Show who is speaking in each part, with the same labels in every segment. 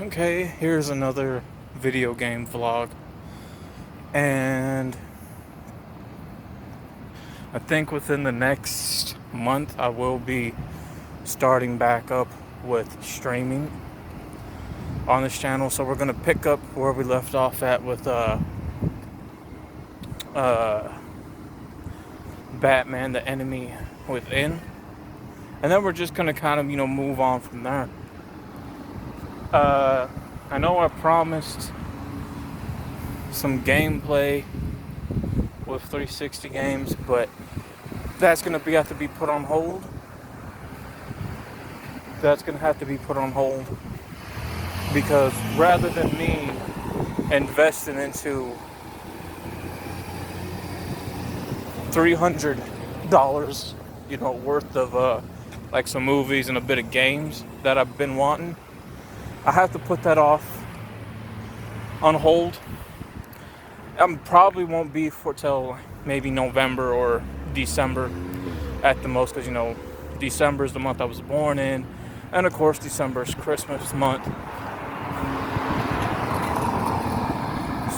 Speaker 1: Okay, here's another video game vlog. And I think within the next month I will be starting back up with streaming on this channel. So we're gonna pick up where we left off at with uh Batman the Enemy Within. And then we're just gonna kind of, move on from there. I know I promised some gameplay with 360 games, but that's gonna have to be put on hold. That's gonna have to be put on hold because rather than me investing into $300, worth of like some movies and a bit of games that I've been wanting, I have to put that off on hold. I probably won't be for till maybe November or December at the most, because December is the month I was born in, and of course December is Christmas month.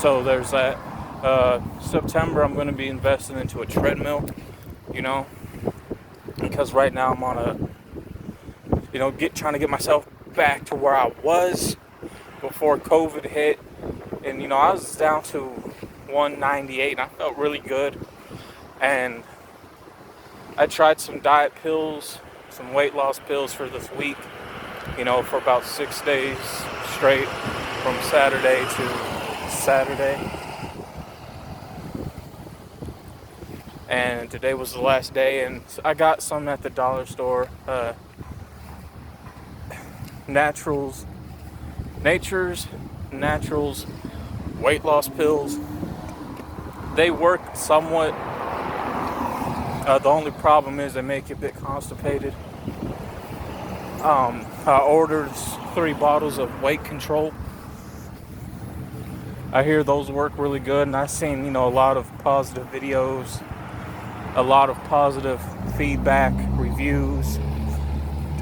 Speaker 1: So there's that. September I'm going to be investing into a treadmill, because right now I'm on trying to get myself back to where I was before COVID hit. And I was down to 198 and I felt really good. And I tried some diet pills, some weight loss pills for this week, for about 6 days straight, from Saturday to Saturday. And today was the last day, and I got some at the dollar store. Nature's Naturals weight loss pills. They work somewhat. The only problem is they make you a bit constipated. I ordered 3 bottles of weight control. I hear those work really good, and I've seen a lot of positive videos, a lot of positive feedback, reviews,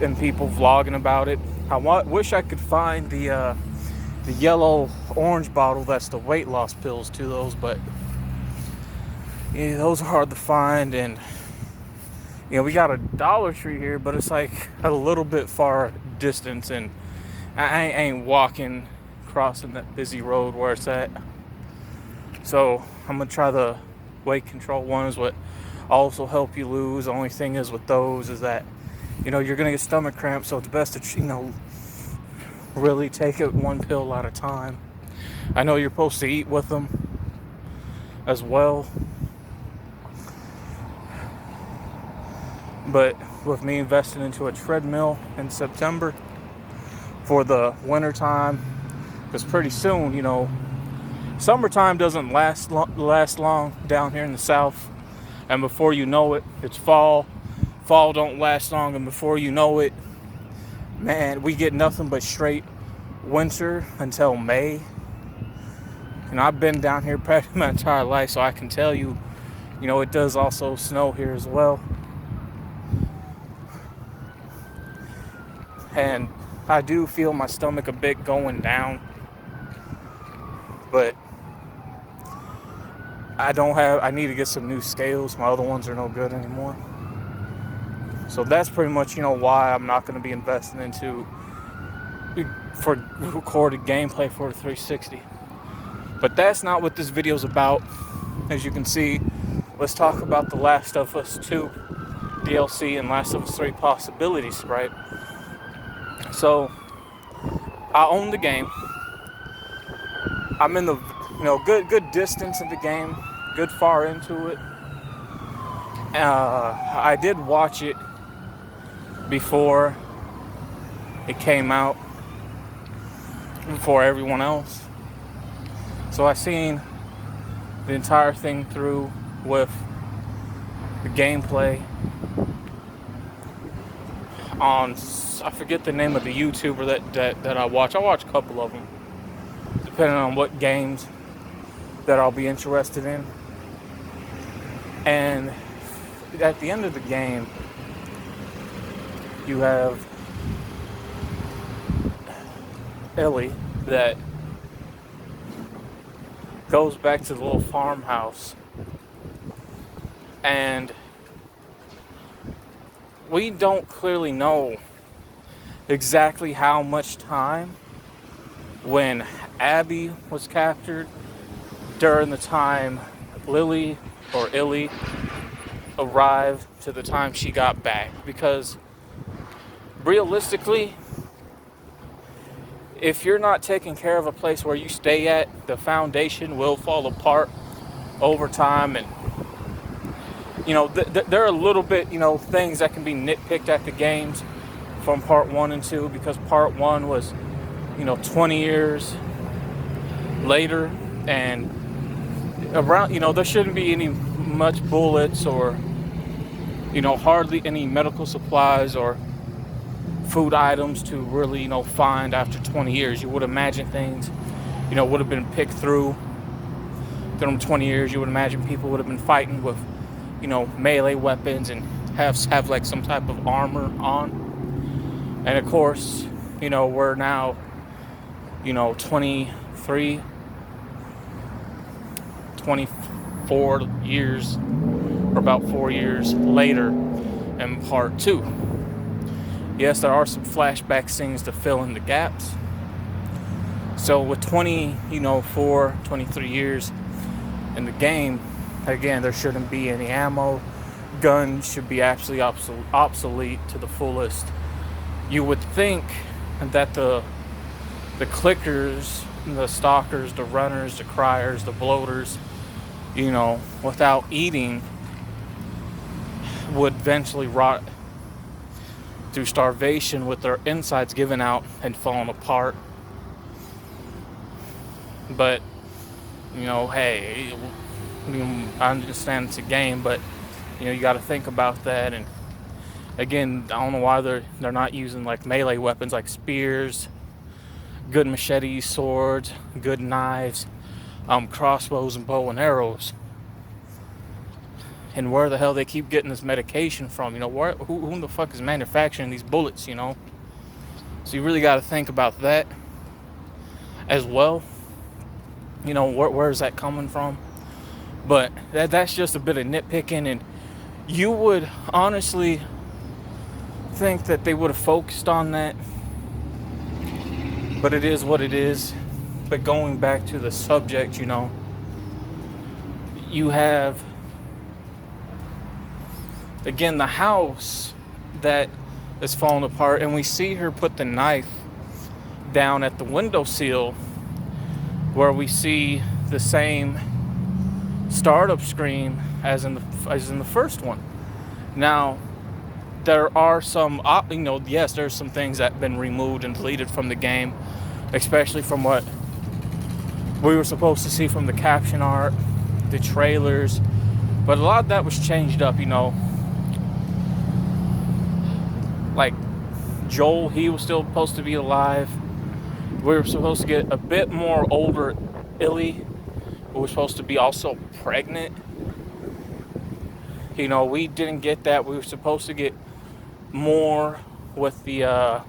Speaker 1: and people vlogging about it. I wish I could find the yellow orange bottle that's the weight loss pills to those, but those are hard to find. And we got a Dollar Tree here, but it's like a little bit far distance, and I ain't walking crossing that busy road where it's at. So I'm gonna try the weight control ones, what also help you lose. The only thing is with those is that you're gonna get stomach cramps, so it's best to really take it one pill at a time. I know you're supposed to eat with them as well, but with me investing into a treadmill in September for the winter time, because pretty soon, summertime doesn't last long down here in the South, and before you know it, it's fall. Fall don't last long, and before you know it, man, we get nothing but straight winter until May. And I've been down here practically my entire life, so I can tell you, it does also snow here as well. And I do feel my stomach a bit going down, but I need to get some new scales. My other ones are no good anymore. So that's pretty much, why I'm not going to be investing into for recorded gameplay for the 360. But that's not what this video's about. As you can see, let's talk about The Last of Us 2 DLC and Last of Us 3 possibilities, right? So I own the game. I'm in the good distance of the game, good far into it. I did watch it before it came out, before everyone else. So I seen the entire thing through with the gameplay on, I forget the name of the YouTuber that I watch. I watch a couple of them, depending on what games that I'll be interested in. And at the end of the game, you have Ellie that goes back to the little farmhouse, and we don't clearly know exactly how much time when Abby was captured during the time Lily or Illy arrived to the time she got back, because realistically, if you're not taking care of a place where you stay at, the foundation will fall apart over time. And there are a little bit things that can be nitpicked at the games from part 1 and 2, because part 1 was 20 years later, and around there shouldn't be any much bullets or hardly any medical supplies or food items to really find after 20 years. You would imagine things would have been picked through them 20 years. You would imagine people would have been fighting with melee weapons and have like some type of armor on. And of course we're now 23, 24 years, or about 4 years later in part 2. Yes, there are some flashback scenes to fill in the gaps. So with 23 years in the game, again, there shouldn't be any ammo. Guns should be absolutely obsolete to the fullest. You would think that the clickers, the stalkers, the runners, the criers, the bloaters, without eating, would eventually rot through starvation with their insides giving out and falling apart. But hey, I understand it's a game, but you got to think about that. And again, I don't know why they're not using like melee weapons like spears, good machetes, swords, good knives, crossbows, and bow and arrows. And where the hell they keep getting this medication from? Who the fuck is manufacturing these bullets? So you really got to think about that as well. Where is that coming from? But that's just a bit of nitpicking, and you would honestly think that they would have focused on that. But it is what it is. But going back to the subject, you have, again, the house that is falling apart, and we see her put the knife down at the windowsill, where we see the same startup screen as in the first one. Now, there are some, yes, there's some things that have been removed and deleted from the game, especially from what we were supposed to see from the caption art, the trailers, but a lot of that was changed up. Like Joel, he was still supposed to be alive. We were supposed to get a bit more older Illy, who was supposed to be also pregnant. We didn't get that. We were supposed to get more with the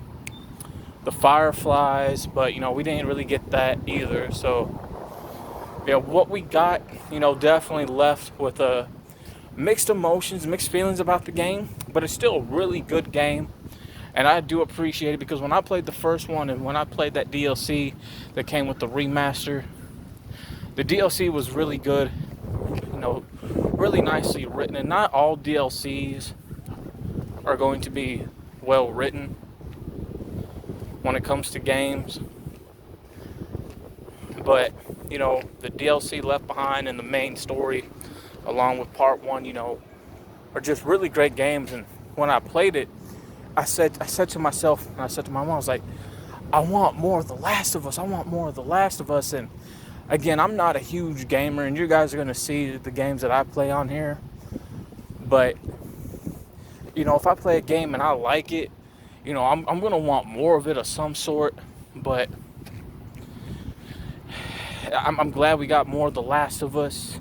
Speaker 1: fireflies, but we didn't really get that either. So what we got definitely left with mixed emotions, mixed feelings about the game, but it's still a really good game. And I do appreciate it, because when I played the first one and when I played that DLC that came with the remaster, the DLC was really good, really nicely written. And not all DLCs are going to be well written when it comes to games. But, the DLC Left Behind and the main story, along with part 1, are just really great games. And when I played it, I said to myself, and I said to my mom, I was like, I want more of The Last of Us. I want more of The Last of Us. And again, I'm not a huge gamer, and you guys are going to see the games that I play on here. But, if I play a game and I like it, I'm going to want more of it of some sort. But I'm glad we got more of The Last of Us.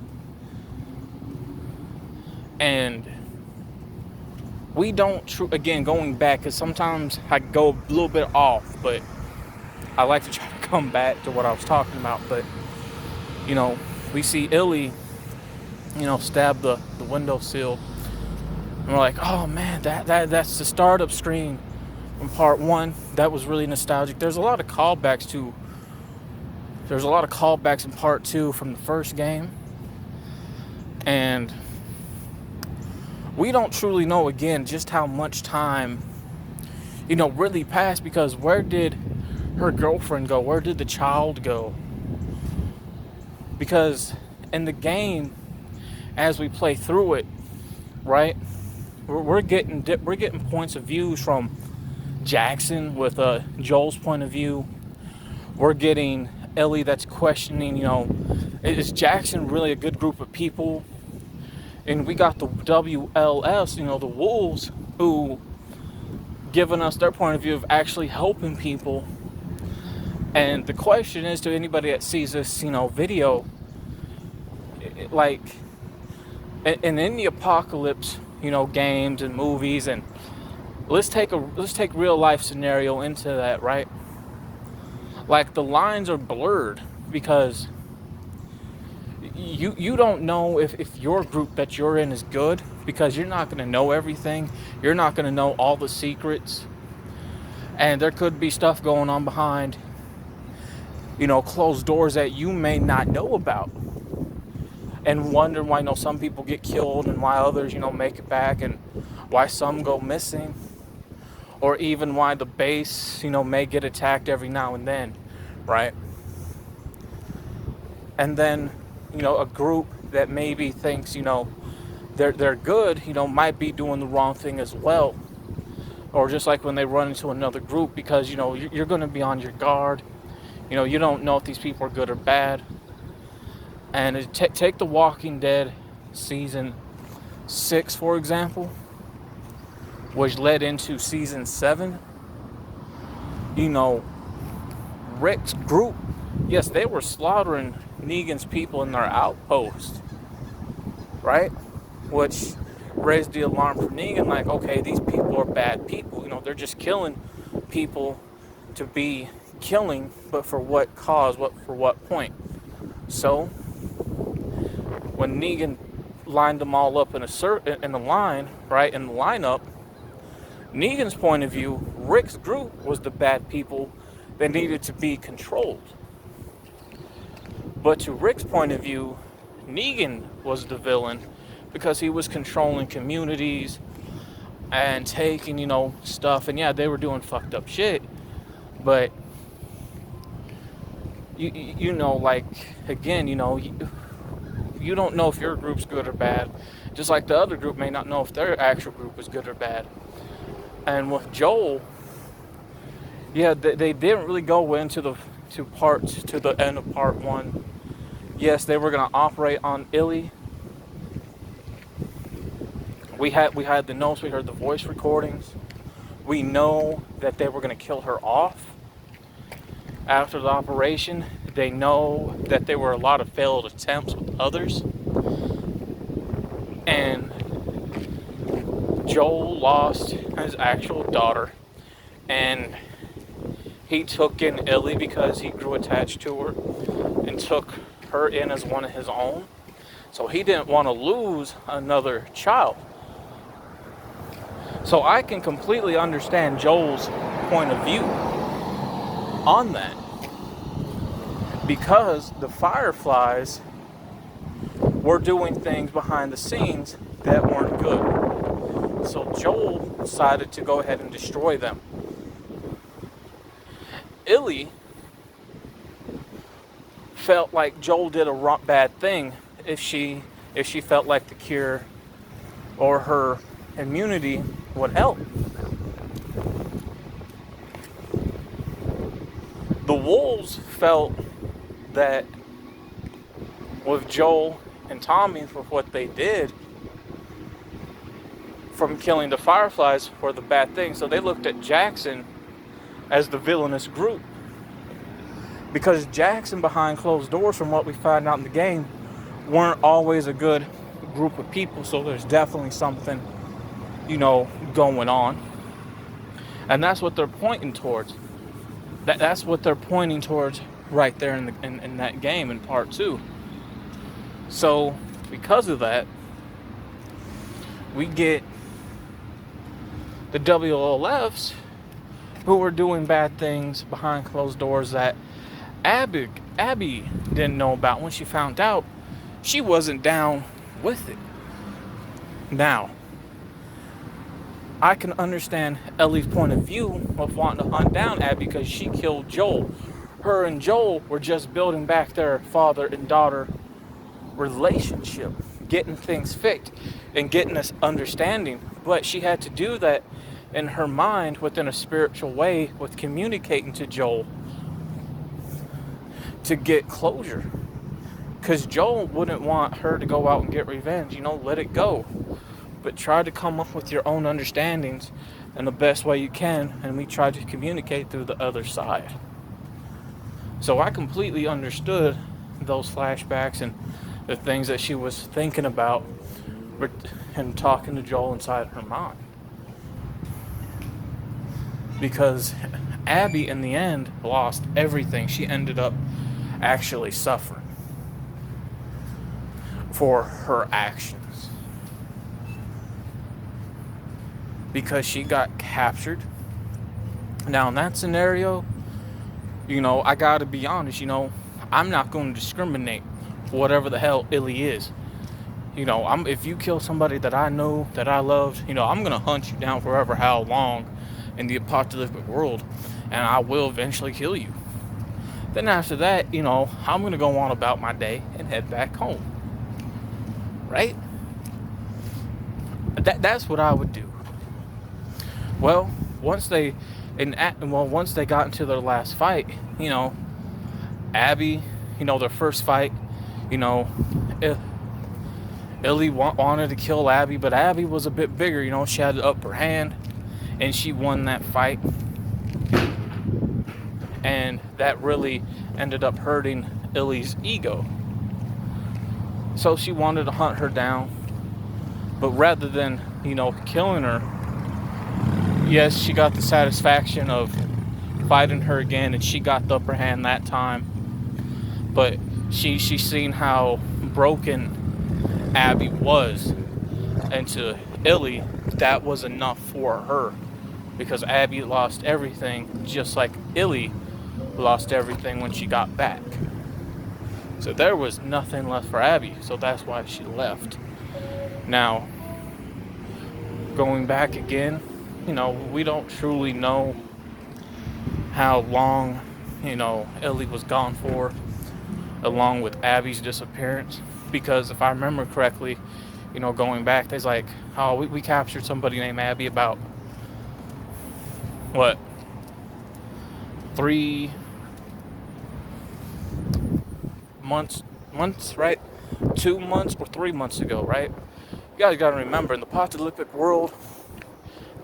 Speaker 1: And we don't, again, going back, because sometimes I go a little bit off, but I like to try to come back to what I was talking about, but we see Illy, stab the windowsill, and we're like, oh man, that's the startup screen from part one. That was really nostalgic. There's a lot of callbacks in part two from the first game, and we don't truly know again just how much time really passed, because where did her girlfriend go? Where did the child go? Because in the game, as we play through it, right, we're getting points of views from Jackson with Joel's point of view. We're getting Ellie that's questioning, is Jackson really a good group of people? And we got the WLS, the Wolves, who giving us their point of view of actually helping people. And the question is, to anybody that sees this, video, like, and in the apocalypse, games and movies, and let's take real life scenario into that, right? Like, the lines are blurred because you don't know if your group that you're in is good, because you're not going to know everything. You're not going to know all the secrets, and there could be stuff going on behind closed doors that you may not know about, and wonder why some people get killed and why others make it back, and why some go missing, or even why the base may get attacked every now and then, right? And then a group that maybe thinks they're good might be doing the wrong thing as well, or just like when they run into another group, because you're going to be on your guard. You don't know if these people are good or bad. And take The Walking Dead season 6 for example, which led into season 7. Rick's group, yes, they were slaughtering Negan's people in their outpost, right? Which raised the alarm for Negan, like, okay, these people are bad people. They're just killing people to be killing, but for what cause? For what point? So when Negan lined them all up in a line, right, in the lineup, Negan's point of view, Rick's group was the bad people that needed to be controlled. But to Rick's point of view, Negan was the villain because he was controlling communities and taking, stuff. And yeah, they were doing fucked up shit. But, like, again, you don't know if your group's good or bad. Just like the other group may not know if their actual group is good or bad. And with Joel, yeah, they didn't really go into the end of part 1. Yes, they were going to operate on Illy. We had the notes, we heard the voice recordings. We know that they were going to kill her off after the operation. They know that there were a lot of failed attempts with others. And Joel lost his actual daughter, and he took in Illy because he grew attached to her and took her in as one of his own. So he didn't want to lose another child. So I can completely understand Joel's point of view on that, because the Fireflies were doing things behind the scenes that weren't good. So Joel decided to go ahead and destroy them. Illy felt like Joel did a bad thing if she felt like the cure or her immunity would help. The Wolves felt that with Joel and Tommy, for what they did from killing the Fireflies, were the bad thing. So they looked at Jackson as the villainous group, because Jackson, behind closed doors, from what we found out in the game, weren't always a good group of people. So there's definitely something going on, and that's what they're pointing towards. That's what they're pointing towards right there in that game in part 2. So because of that, we get the WLFs who were doing bad things behind closed doors that Abby didn't know about. When she found out, she wasn't down with it. Now, I can understand Ellie's point of view of wanting to hunt down Abby because she killed Joel. Her and Joel were just building back their father and daughter relationship, getting things fixed and getting us understanding. But she had to do that in her mind within a spiritual way with communicating to Joel to get closure. Because Joel wouldn't want her to go out and get revenge, let it go. But try to come up with your own understandings in the best way you can, and we try to communicate through the other side. So I completely understood those flashbacks and the things that she was thinking about and talking to Joel inside her mind. Because Abby, in the end, lost everything. She ended up actually suffering for her actions. Because she got captured. Now, in that scenario, I gotta be honest, I'm not going to discriminate whatever the hell Illy is. If you kill somebody that I know, that I loved, I'm gonna hunt you down forever, how long in the apocalyptic world, and I will eventually kill you. Then after that, I'm gonna go on about my day and head back home. Right? That's what I would do. Well, once they got into their last fight, Abby, their first fight, Illy wanted to kill Abby, but Abby was a bit bigger, she had the upper hand, and she won that fight. And that really ended up hurting Illy's ego. So she wanted to hunt her down, but rather than, killing her, yes, she got the satisfaction of fighting her again, and she got the upper hand that time. But she seen how broken Abby was, and to Illy, that was enough for her, because Abby lost everything, just like Illy lost everything when she got back. So there was nothing left for Abby, so that's why she left. Now, going back again, we don't truly know how long, Ellie was gone for, along with Abby's disappearance. Because if I remember correctly, going back, there's like, oh, we captured somebody named Abby about, 3 months, right? 2 months or 3 months ago, right? You guys got to remember, in the apocalyptic world,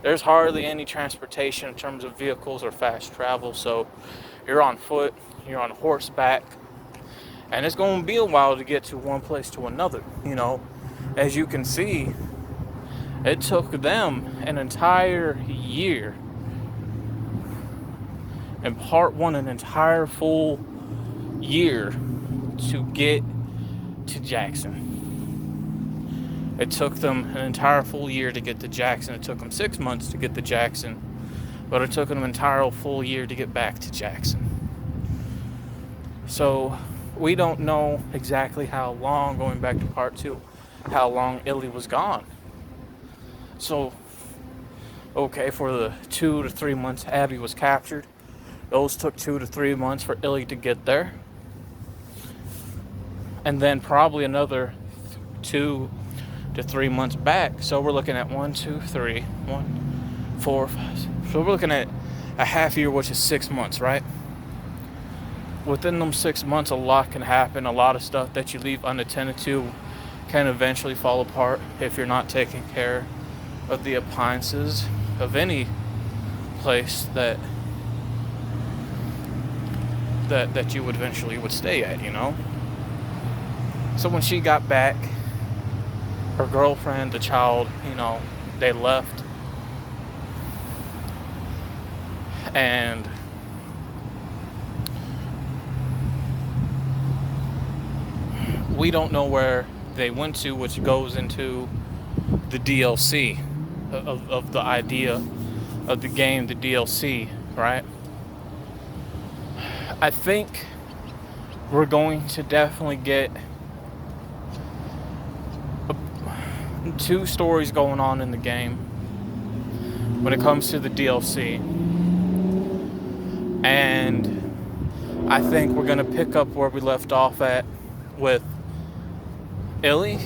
Speaker 1: there's hardly any transportation in terms of vehicles or fast travel. So you're on foot, you're on horseback, and it's going to be a while to get to one place to another. As you can see, it took them an entire year, in part one, an entire full year to get to Jackson. It took them an entire full year to get to Jackson. It took them 6 months to get to Jackson, but it took them an entire full year to get back to Jackson. So we don't know exactly how long, going back to part 2, how long Illy was gone. So, okay, for the 2 to 3 months Abby was captured, those took 2 to 3 months for Illy to get there. And then probably another 2 to 3 months back. So we're looking at 1, 2, 3, 1, 4, 5. So we're looking at a half year, which is 6 months, right? Within them 6 months, a lot can happen. A lot of stuff that you leave unattended to can eventually fall apart if you're not taking care of the appliances of any place that you would eventually stay at, So when she got back, her girlfriend, the child, they left. And we don't know where they went to, which goes into the DLC of the idea of the game, the DLC, right? I think we're going to definitely get two stories going on in the game when it comes to the DLC. And I think we're going to pick up where we left off at with Illy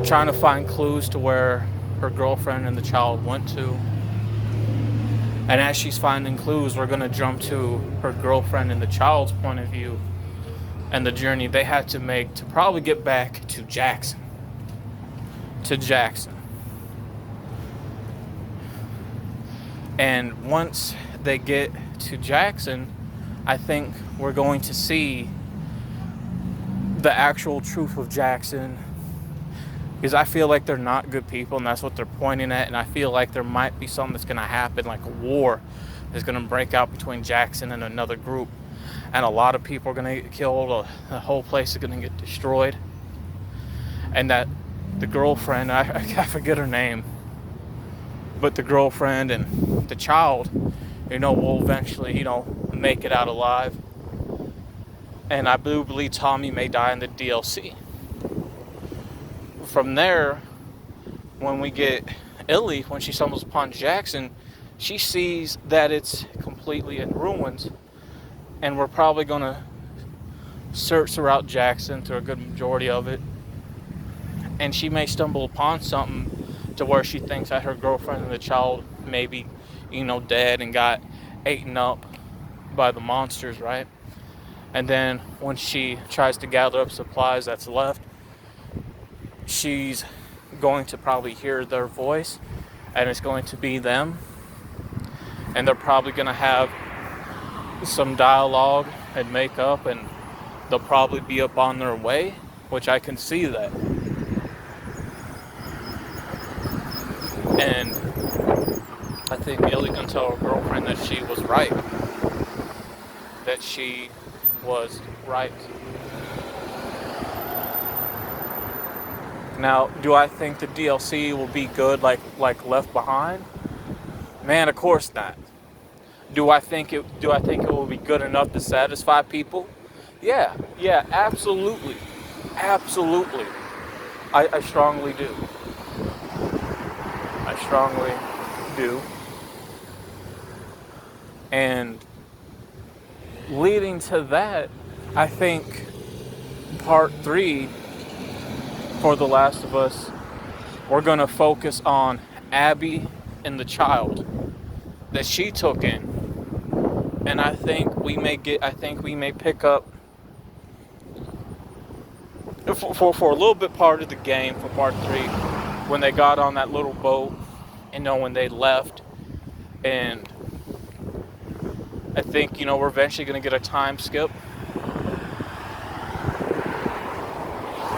Speaker 1: trying to find clues to where her girlfriend and the child went to. And as she's finding clues, we're going to jump to her girlfriend and the child's point of view and the journey they had to make to probably get back to Jackson. And once they get to Jackson, I think we're going to see the actual truth of Jackson, because I feel like they're not good people, and that's what they're pointing at. And I feel like there might be something that's going to happen, like a war is going to break out between Jackson and another group, and a lot of people are going to get killed. The whole place is going to get destroyed, and that the girlfriend, I forget her name, but the girlfriend and the child, will eventually, make it out alive. And I do believe Tommy may die in the DLC. From there, when we get Illy, when she stumbles upon Jackson, she sees that it's completely in ruins, and we're probably going to search throughout Jackson through a good majority of it, and she may stumble upon something to where she thinks that her girlfriend and the child may be, dead and got eaten up by the monsters, right? And then when she tries to gather up supplies that's left, she's going to probably hear their voice, and it's going to be them, and they're probably going to have some dialogue and make up, and they'll probably be up on their way, which I can see that. And I think Illy can tell her girlfriend that she was right. Now, do I think the DLC will be good like Left Behind? Man, of course not. Do I think it will be good enough to satisfy people? Yeah, absolutely. Absolutely. I strongly do. And leading to that, I think part 3 for The Last of Us, we're going to focus on Abby and the child that she took in. And I think we may pick up for a little bit part of the game for part 3, when they got on that little boat, when they left. And I think, we're eventually going to get a time skip.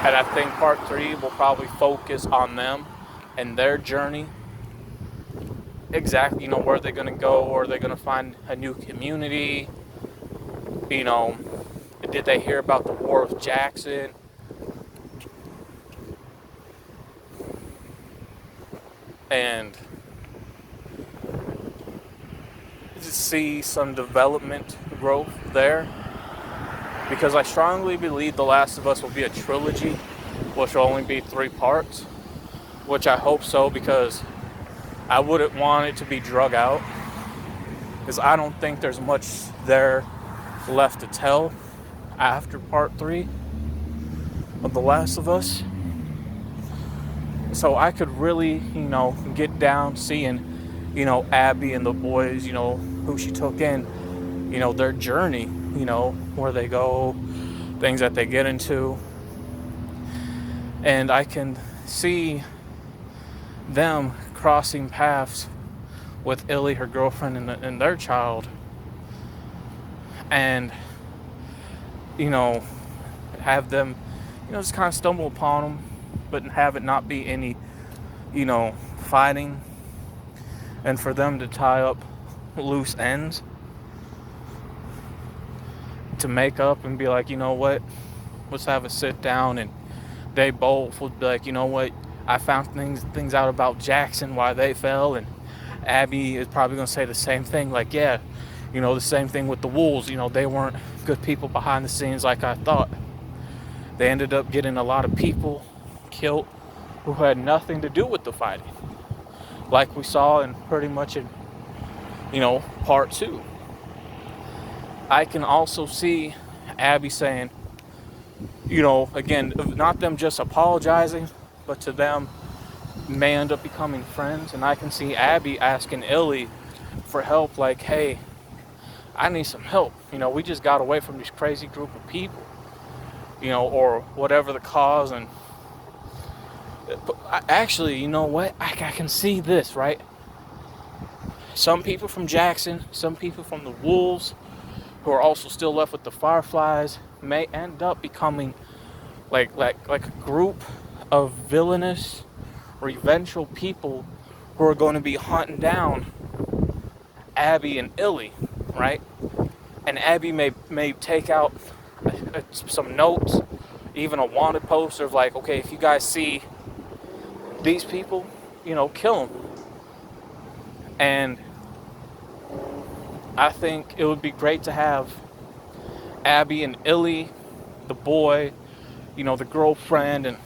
Speaker 1: And I think part 3 will probably focus on them and their journey. Exactly, where they're going to go, or they're going to find a new community. Did they hear about the war with Jackson? And see some development growth there, because I strongly believe The Last of Us will be a trilogy, which will only be 3 parts, which I hope so, because I wouldn't want it to be drug out, because I don't think there's much there left to tell after part 3 of The Last of Us. So I could really, get down seeing, Abby and the boys, who she took in, their journey, where they go, things that they get into. And I can see them crossing paths with Illy, her girlfriend, and their child. And, have them, just kind of stumble upon them, but have it not be any, fighting, and for them to tie up loose ends to make up and be like, you know what, let's have a sit down, and they both would be like, you know what, I found things out about Jackson, why they fell, and Abby is probably gonna say the same thing, like, yeah, the same thing with the Wolves. They weren't good people behind the scenes like I thought. They ended up getting a lot of people killed who had nothing to do with the fighting, like we saw in pretty much in part two. I can also see Abby saying, again, not them just apologizing, but to them may end up becoming friends. And I can see Abby asking Illy for help, like, hey, I need some help. We just got away from this crazy group of people, or whatever the cause. And actually, you know what? I can see this, right? Some people from Jackson, some people from the Wolves, who are also still left with the Fireflies, may end up becoming like a group of villainous, revengeful people who are going to be hunting down Abby and Illy, right? And Abby may take out some notes, even a wanted poster of like, okay, if you guys see these people, kill them. And I think it would be great to have Abby and Illy, the boy, the girlfriend, and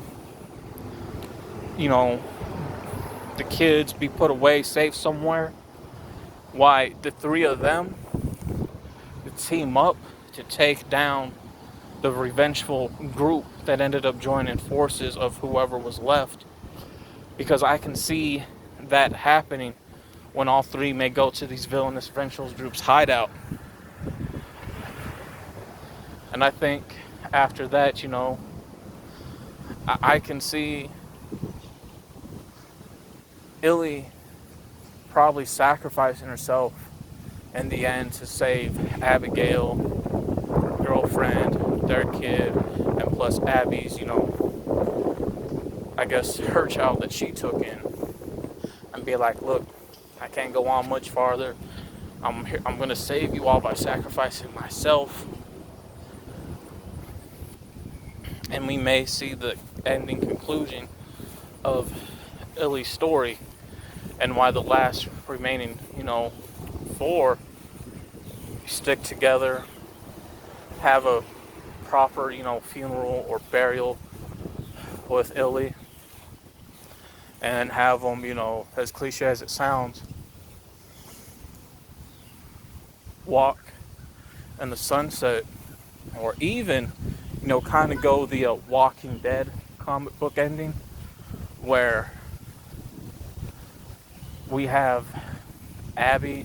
Speaker 1: the kids be put away safe somewhere. Why the three of them team up to take down the revengeful group that ended up joining forces of whoever was left. Because I can see that happening when all three may go to these villainous vengeful groups' hideout. And I think after that, I can see Illy probably sacrificing herself in the end to save Abigail, her girlfriend, their kid, and plus Abby's, I guess her child that she took in, and be like, look, I can't go on much farther. I'm going to save you all by sacrificing myself. And we may see the ending conclusion of Illy's story, and why the last remaining, four stick together, have a proper, funeral or burial with Illy, and have them, as cliche as it sounds, walk in the sunset, or even, kind of go the Walking Dead comic book ending, where we have Abby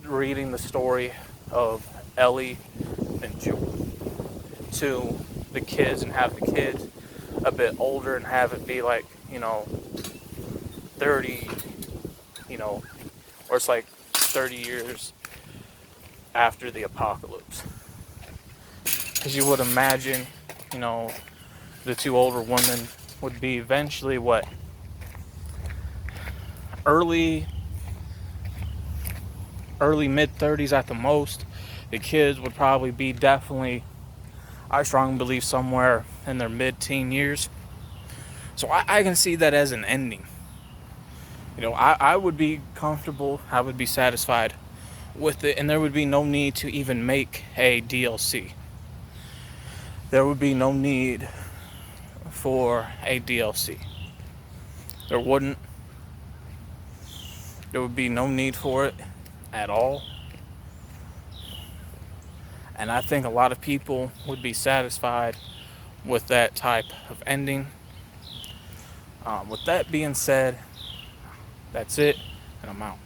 Speaker 1: reading the story of Ellie and Jewel to the kids, and have the kids a bit older, and have it be like, 30, or it's like 30 years after the apocalypse. Because you would imagine, the two older women would be eventually what? Early mid-30s at the most. The kids would probably be definitely, I strongly believe, somewhere in their mid-teen years. So I can see that as an ending. I would be comfortable, I would be satisfied with it, and there would be no need to even make a DLC. There would be no need for a DLC. There wouldn't. There would be no need for it at all. And I think a lot of people would be satisfied with that type of ending. With that being said, that's it, and I'm out.